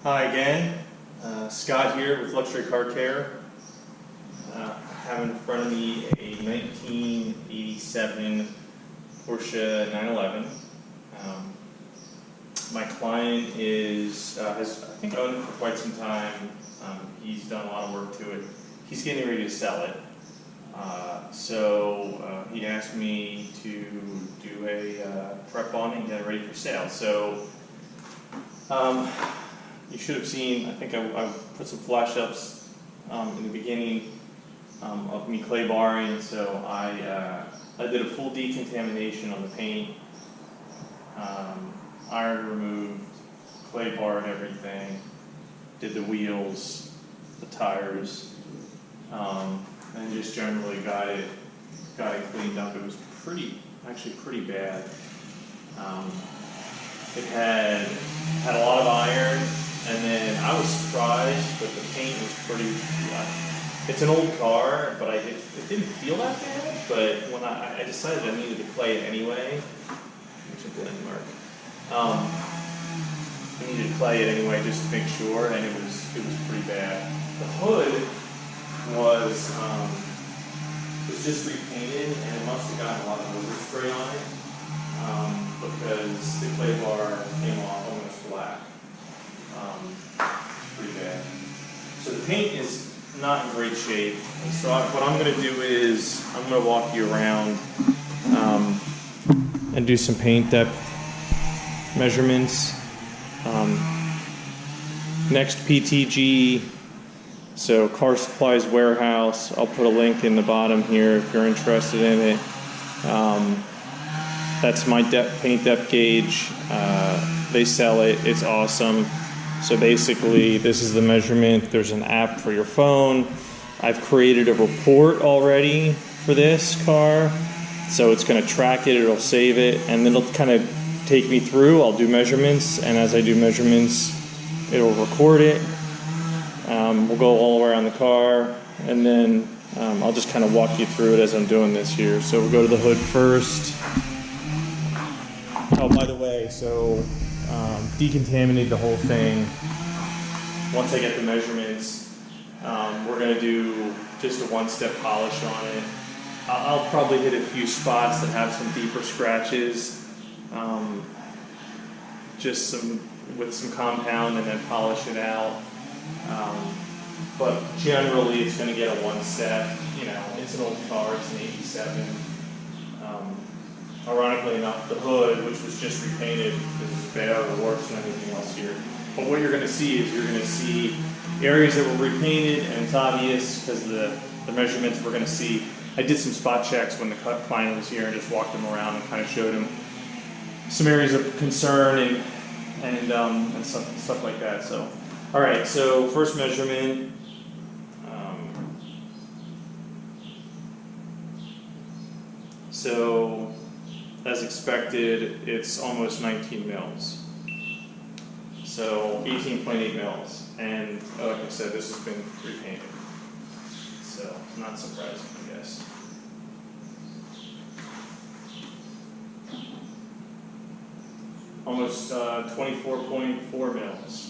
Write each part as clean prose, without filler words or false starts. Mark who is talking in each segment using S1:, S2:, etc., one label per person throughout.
S1: Hi again, Scott here with Luxury Car Care. I have in front of me a 1987 Porsche 911. My client has I think owned it for quite some time. He's done a lot of work to it. He's getting ready to sell it. So he asked me to do a prep on it and get it ready for sale. So you should have seen, I think I put some flash ups in the beginning of me clay barring. So I did a full decontamination on the paint, iron removed, clay barred everything, did the wheels, the tires, and just generally got it cleaned up. It was actually pretty bad. It had a lot of iron, and then I was surprised, but the paint was pretty. It's an old car, but it didn't feel that bad. But when I decided I needed to clay it anyway, which is a blend mark. I needed to clay it anyway just to make sure, and it was pretty bad. The hood was just repainted, and it must have gotten a lot of overspray on it because the clay bar came off almost flat. Pretty bad. So the paint is not in great shape. So what I'm going to do is I'm going to walk you around and do some paint depth measurements. Next PTG, so Car Supplies Warehouse. I'll put a link in the bottom here if you're interested in it. That's my paint depth gauge. They sell it. It's awesome. So basically, this is the measurement. There's an app for your phone. I've created a report already for this car. So it's going to track it, it'll save it, and then it'll kind of take me through. I'll do measurements, and as I do measurements, it'll record it. We'll go all around the car, and then I'll just kind of walk you through it as I'm doing this here. So we'll go to the hood first. Oh, by the way, so decontaminate the whole thing. Once I get the measurements, we're going to do just a one-step polish on it. I'll probably hit a few spots that have some deeper scratches, just with some compound, and then polish it out. But generally, it's going to get a one-step. You know, it's an old car. It's an '87. Ironically enough, the hood, which was just repainted, is better or worse than anything else here. But what you're going to see is you're going to see areas that were repainted, and it's obvious because the measurements we're going to see. I did some spot checks when the client was here and just walked him around and kind of showed him some areas of concern and stuff like that. So, all right. So first measurement. So, as expected, it's almost 19 mils. So 18.8 mils, and like I said, this has been repainted. So not surprising, I guess. Almost 24.4 mils.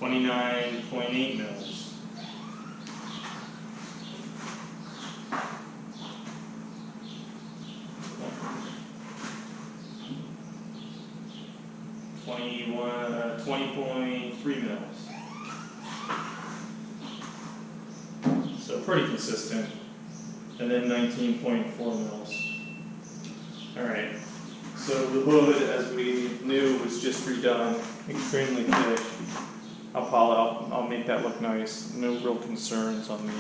S1: $29.8 mils. $20.3 mils. So pretty consistent. And then 19.4 mils. All right. So the hood, as we knew, was just redone, extremely thick. I'll make that look nice. No real concerns on the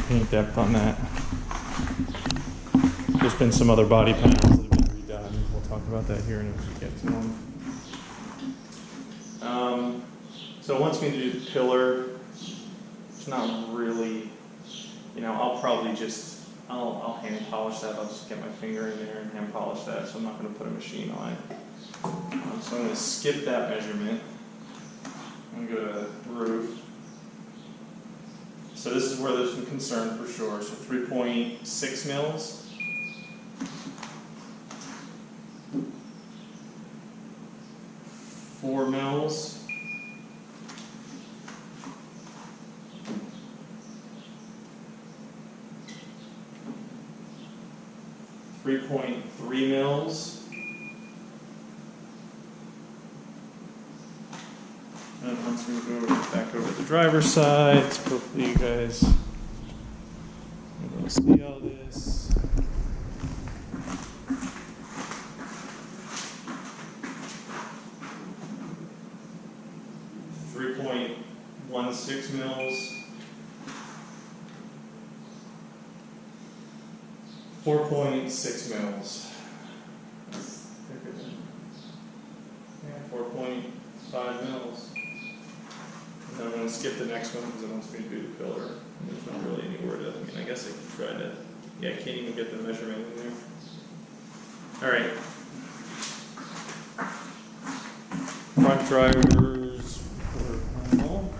S1: paint depth on that. There's been some other body panels that have been redone. We'll talk about that here in a few get to them. So it wants me to do the pillar. It's not really, I'll probably I'll hand polish that. I'll just get my finger in there and hand polish that. So I'm not going to put a machine on it. So I'm going to skip that measurement. I'm going to go to roof. So this is where there's some concern for sure. So 3.6 mils. Four mils. 3.3 mils. And once we go back over to the driver's side, hopefully you guys will see all this. .16 mils. 4.6 mils. That's thicker than, 4.5 mils. And then I'm going to skip the next one because it wants me to do the pillar. There's not really anywhere to, I guess I could try to, I can't even get the measurement in there. All right. Front drivers quarter panel.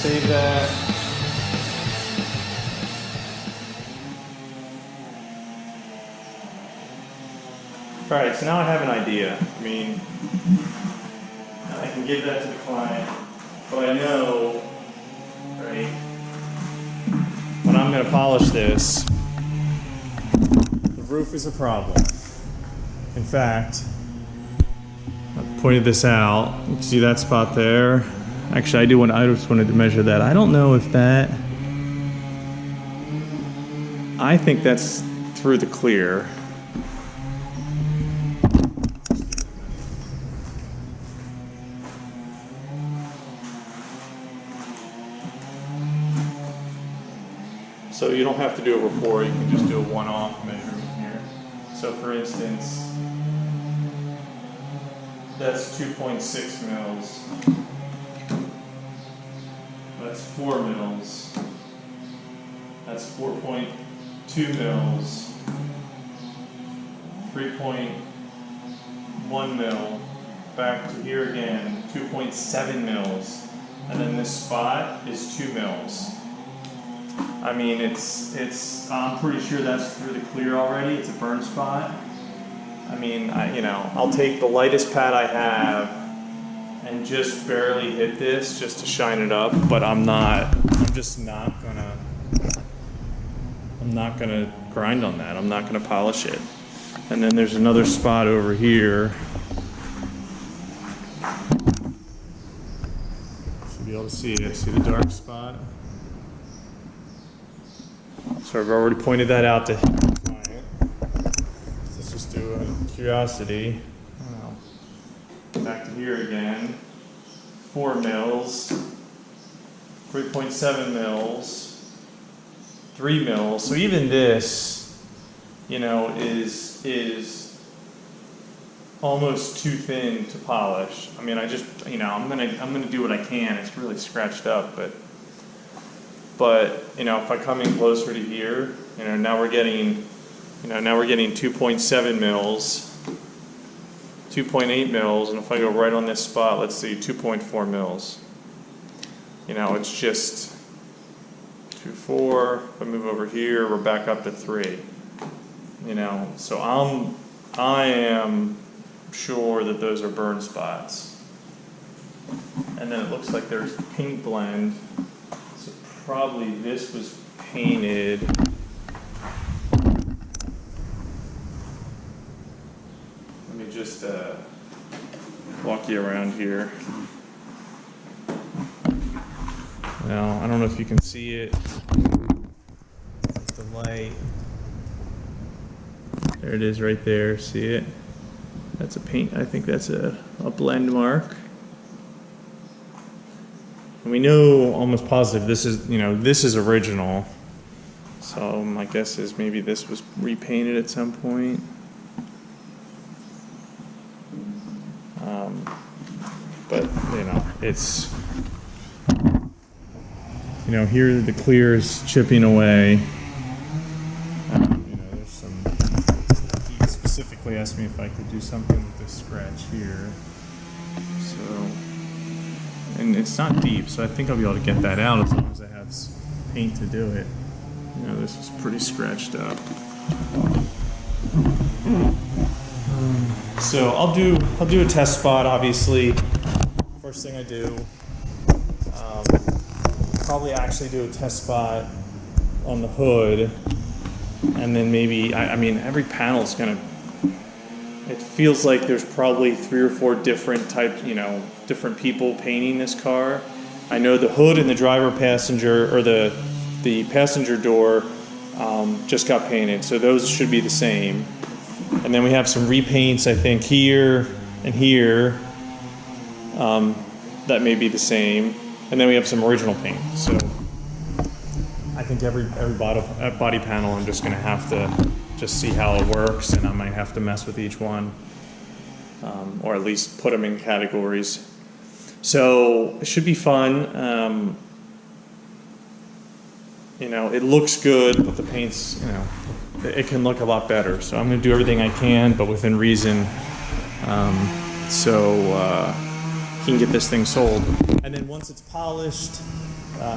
S1: save that. All right, so now I have an idea. I mean, I can give that to the client, but I know, right, when I'm going to polish this, the roof is a problem. In fact, I pointed this out. You can see that spot there. Actually, I just wanted to measure that. I don't know if that, I think that's through the clear. So you don't have to do a report, you can just do a one-off measurement here. So for instance, that's 2.6 mils. That's 4 mils. That's 4.2 mils. 3.1 mil. Back to here again, 2.7 mils. And then this spot is 2 mils. I mean, I'm pretty sure that's through the clear already. It's a burn spot. I mean, I'll take the lightest pad I have and just barely hit this just to shine it up, but I'm just not gonna grind on that. I'm not gonna polish it. And then there's another spot over here. Should be able to see it. See the dark spot? So I've already pointed that out to him. Let's just do a curiosity. Back to here again. 4 mils, 3.7 mils, 3 mils. So even this, is almost too thin to polish. I mean, I'm gonna do what I can. It's really scratched up, but if I come in closer to here, now we're getting 2.7 mils, 2.8 mils, and if I go right on this spot, let's see, 2.4 mils. It's just 2.4. If I move over here, we're back up to 3. So I am sure that those are burn spots. And then it looks like there's paint blend. So probably this was painted. Let me just walk you around here. Now, I don't know if you can see it. That's the light. There it is right there. See it? That's a paint. I think that's a blend mark. And we know almost positive this is original. So my guess is maybe this was repainted at some point. But it's here the clear is chipping away. There's some. He specifically asked me if I could do something with this scratch here. So, and it's not deep, so I think I'll be able to get that out as long as I have paint to do it. This is pretty scratched up. So I'll do a test spot. Obviously, first thing I do. Probably actually do a test spot on the hood, and then maybe I mean every panel is gonna. It feels like there's probably 3 or 4 different different people painting this car. I know the hood and the passenger or the passenger door just got painted, so those should be the same. And then we have some repaints, I think, here and here. That may be the same. And then we have some original paint. So I think every body panel, I'm just going to have to just see how it works, and I might have to mess with each one, or at least put them in categories. So it should be fun. It looks good, but the paint's, it can look a lot better. So I'm going to do everything I can, but within reason, so he can get this thing sold. And then once it's polished,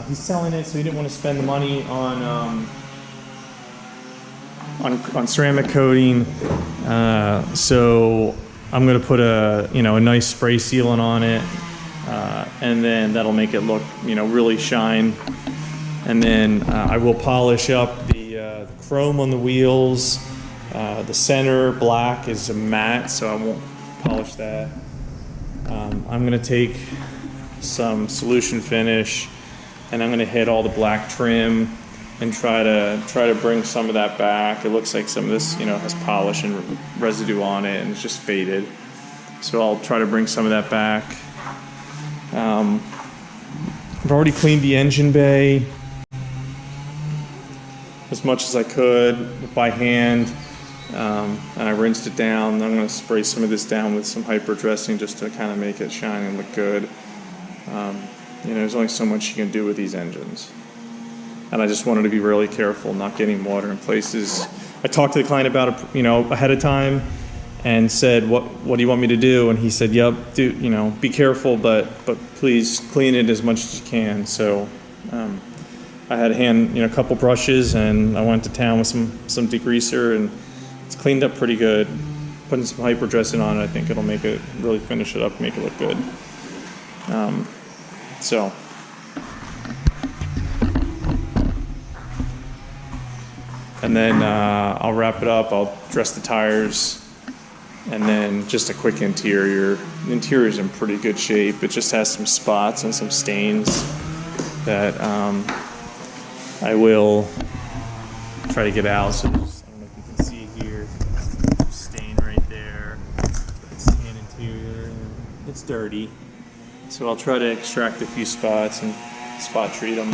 S1: He's selling it, so he didn't want to spend the money on ceramic coating. So I'm going to put a nice spray sealant on it, and then that'll make it look really shine. And then I will polish up the chrome on the wheels. The center black is a matte, so I won't polish that. I'm going to take some solution finish, and I'm going to hit all the black trim and try to bring some of that back. It looks like some of this has polish and residue on it, and it's just faded. So I'll try to bring some of that back. I've already cleaned the engine bay as much as I could by hand, and I rinsed it down. I'm going to spray some of this down with some hyper dressing just to kind of make it shine and look good. There's only so much you can do with these engines, and I just wanted to be really careful not getting water in places. I talked to the client about it ahead of time and said, what do you want me to do? And he said, yep, be careful, but please clean it as much as you can. So I had a couple brushes, and I went to town with some degreaser, and it's cleaned up pretty good. Putting some hyper dressing on it, I think it'll make it really finish it up, make it look good. So and then I'll wrap it up. I'll dress the tires, and then just a quick interior. The interior's in pretty good shape. It just has some spots and some stains that I will try to get out. So just, I don't know if you can see here, stain right there. It's tan interior. It's dirty, so I'll try to extract a few spots and spot treat them.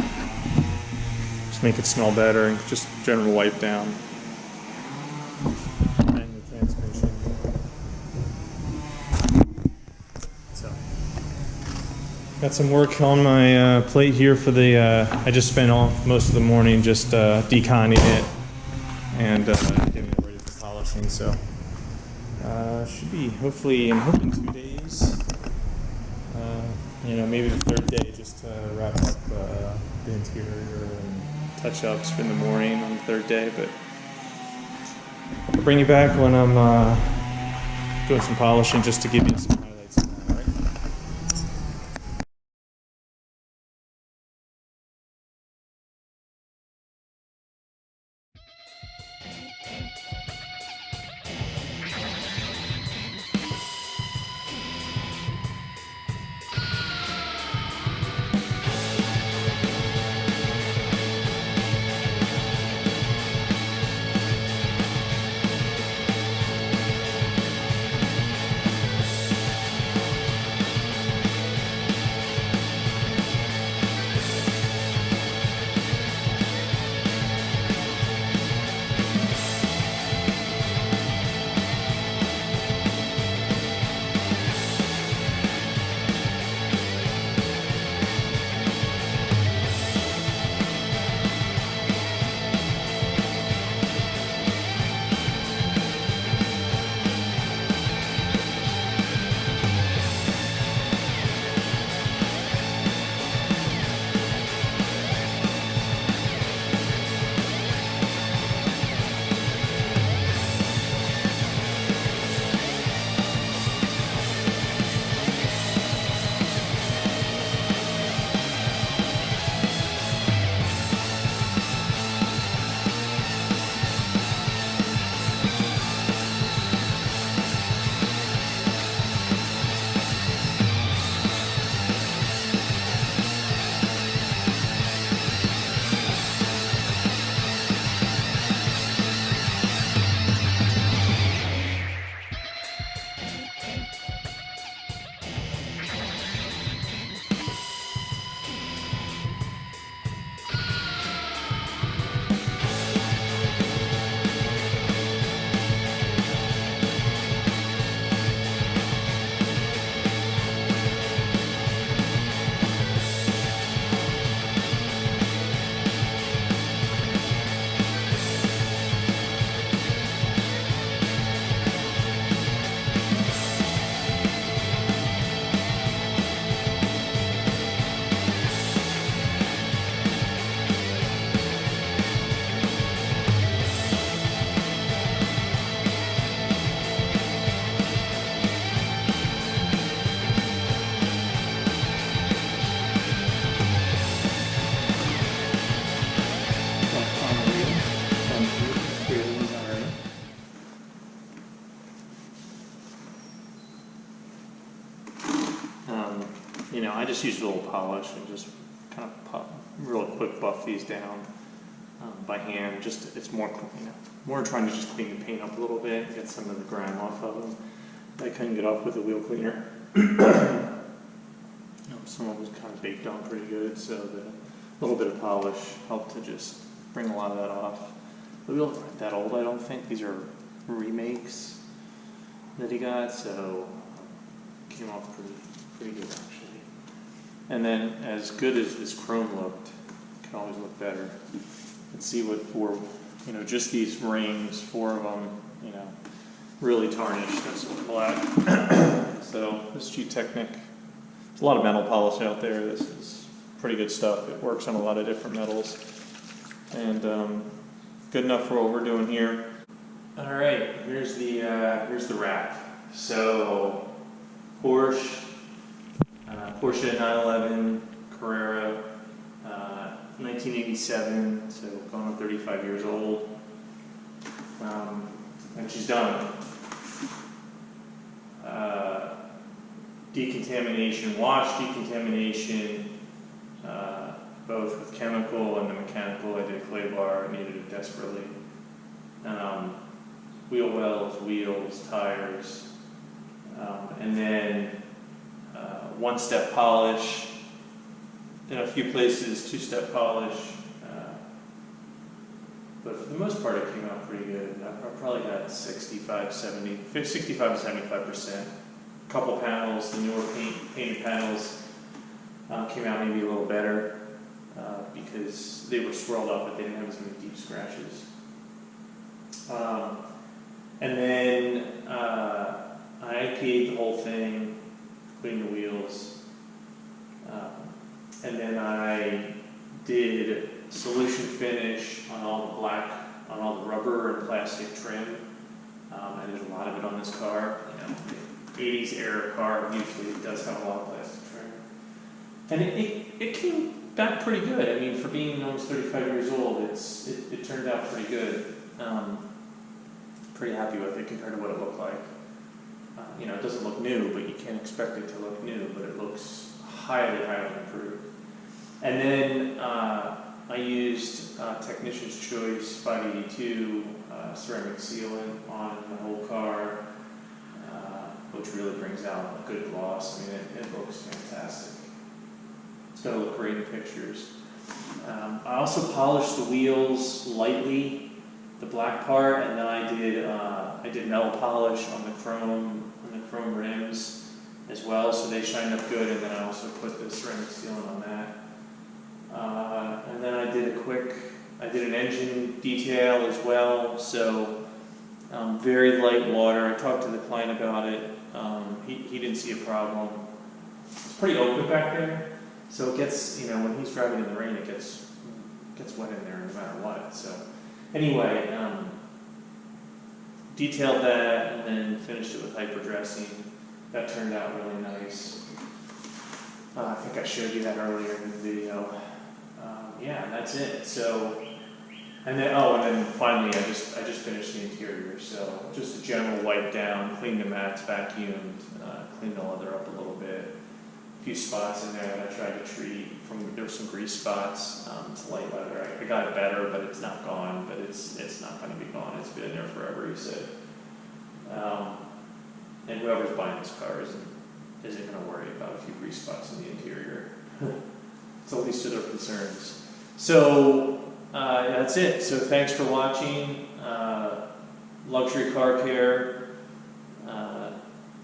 S1: Just make it smell better, and just general wipe down. And the transmission. So, got some work on my plate here for the. I just spent most of the morning just deconning it and getting it ready for polishing. So, should be hopefully I'm hoping 2 days. Maybe the third day, just to wrap up the interior and touch-ups in the morning on the third day. But I'll bring you back when I'm doing some polishing, just to give you some highlights of that, all right? you know, I just use a little polish and just kind of real quick buff these down by hand. Just it's more, you know, more trying to just clean the paint up a little bit, get some of the grime off of them that I couldn't get off with a wheel cleaner. Some of it was kind of baked on pretty good, so the little bit of polish helped to just bring a lot of that off. The wheels aren't that old, I don't think. These are remakes that he got, so came off pretty good actually. And then, as good as this chrome looked, it can always look better. Let's see what you know, just these rings, 4 of them, you know, really tarnished. That's black. So this G-Technic. There's a lot of metal polish out there. This is pretty good stuff. It works on a lot of different metals, and good enough for what we're doing here. All right, here's the wrap. So Porsche 911 Carrera, 1987. So going on 35 years old, and she's done. Decontamination, wash decontamination, both with chemical and the mechanical. I did a clay bar, I needed it desperately. Wheel wells, wheels, tires, and then one-step polish. In a few places, two-step polish. But for the most part, it came out pretty good. I probably got 65 to 75%. A couple panels, the newer painted panels came out maybe a little better because they were swirled up, but they didn't have as many deep scratches. And then I IPA'd the whole thing, cleaned the wheels, and then I did solution finish on all the black, on all the rubber and plastic trim. I did a lot of it on this car. You know, the 80s era car usually does have a lot of plastic trim, and it came back pretty good. I mean, for being almost 35 years old, it turned out pretty good. Pretty happy with it compared to what it looked like. You know, it doesn't look new, but you can't expect it to look new, but it looks highly, highly improved. And then I used Technician's Choice 582 ceramic sealant on the whole car, which really brings out a good gloss. I mean, it looks fantastic. It's going to look great in pictures. I also polished the wheels lightly, the black part, and then I did metal polish on the chrome rims as well, so they shined up good. And then I also put the ceramic sealant on that. And then I did an engine detail as well. So very light water. I talked to the client about it. He didn't see a problem. It's pretty open back there, so it gets, you know, when he's driving in the rain, it gets wet in there no matter what. So anyway, detailed that and then finished it with hyper dressing. That turned out really nice. I think I showed you that earlier in the video. Yeah, that's it. So, and then finally, I just finished the interior. So just a general wipe down, cleaned the mats, vacuumed, cleaned the leather up a little bit. A few spots in there that I tried to treat. There were some grease spots. It's light leather. I got it better, but it's not gone. But it's not going to be gone. It's been there forever, he said. And whoever's buying this car isn't going to worry about a few grease spots in the interior. It's at least to their concerns. So that's it. So thanks for watching. Luxury Car Care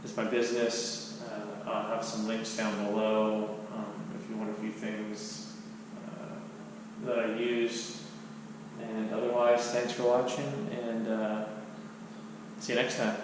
S1: is my business. I'll have some links down below if you want a few things that I used. And otherwise, thanks for watching, and see you next time.